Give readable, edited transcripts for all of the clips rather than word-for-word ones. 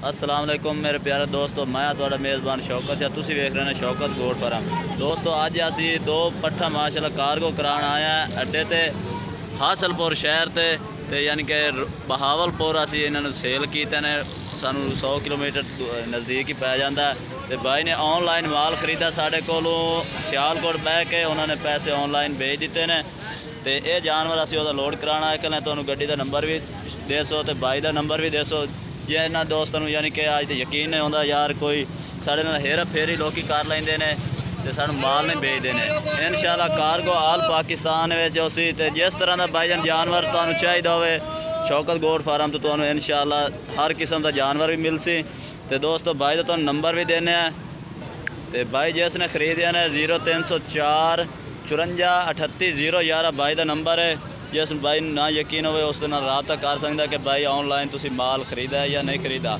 अस्सलाम वालेकुम मेरे प्यारे दोस्तों, मैं तुहाडा मेज़बान शौकत है। तुसीं वेख रहे हैं शौकत गोट फार्म। दोस्तों अज असी दो पट्ठा माशाल्लाह कार्गो कराण आए हैं अड्डे ते हासलपुर शहर ते यानी कि बहावलपुर असी इन्होंने सेल कीते ने। सानू 100 किलोमीटर नज़दीक ही पै जाता है। तो भाई ने ऑनलाइन माल खरीदा साढ़े कोलों सियालकोट बह के, उन्होंने पैसे ऑनलाइन भेज दिते ने। तो यह जानवर असी उहदा लोड कराना है। कल तुहानू गड्डी का नंबर भी देसो तो भाई का नंबर भी देसो। जे इन्होंने दोस्तों यानी कि अज तो यकीन नहीं आता यार कोई साढ़े नाल हेरा फेरी लोग कर लेंदे ने ते सानू माल नहीं भेजते हैं। इंशाल्लाह कार्गो आल पाकिस्तान में उसी ते जिस तरह का भाईजान जानवर तुहानू चाहिए होवे शौकत गोट फार्म तो तुहानू इंशाल्लाह हर किस्म का जानवर भी मिलसी। तो दोस्तों भाई का तुहानू नंबर भी देने तो भाई जिसने खरीदे ने 0304 54 38 011 भाई का नंबर है। जिस भाई ना यकीन हो उस रबता कर सकता कि भाई ऑनलाइन तुसी माल खरीदा है या नहीं खरीदा।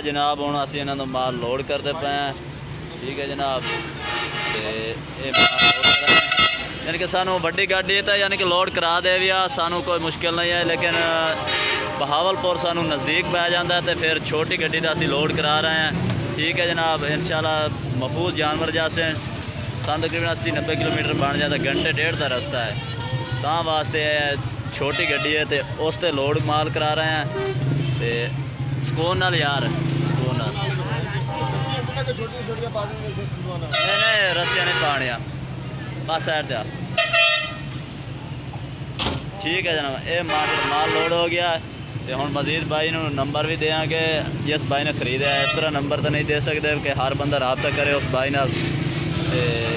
जनाब हुण असीं इन्हां दा माल लोड करते पे हैं। ठीक है जनाब, यानी कि सानू वड्डी गाड़ी तो यानी कि लोड करा दे भी सानू कोई मुश्किल नहीं है, लेकिन बहावलपुर सानू नज़दीक पै जाता है तो फिर छोटी गड्डी का असीं लोड करा रहे हैं। ठीक है जनाब, इंशाल्लाह महफूज जानवर जैसे सानू तकरीबन 80-90 किलोमीटर बन जाता, घंटे डेढ़ का रास्ता है। ता वास्ते छोटी गड्डी है तो उस ते लोड माल करा रहे हैं। तो सुकून नाल यार, सुकून नाल नहीं रस्सियां नहीं पानिया बस साइड ते। ठीक है जनाब, ये माल लोड हो गया। तो हुण मजीद भाई नूं नंबर भी देंगे जिस भाई ने खरीदा है। इस तरह नंबर तो नहीं दे सकते कि हर बंदा रबता करे उस भाई नाल,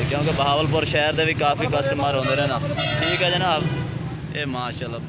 क्योंकि बहावलपुर शहर के भी काफ़ी कस्टमर होंदे ने ना। ठीक है जनाब, ये माशाल्लाह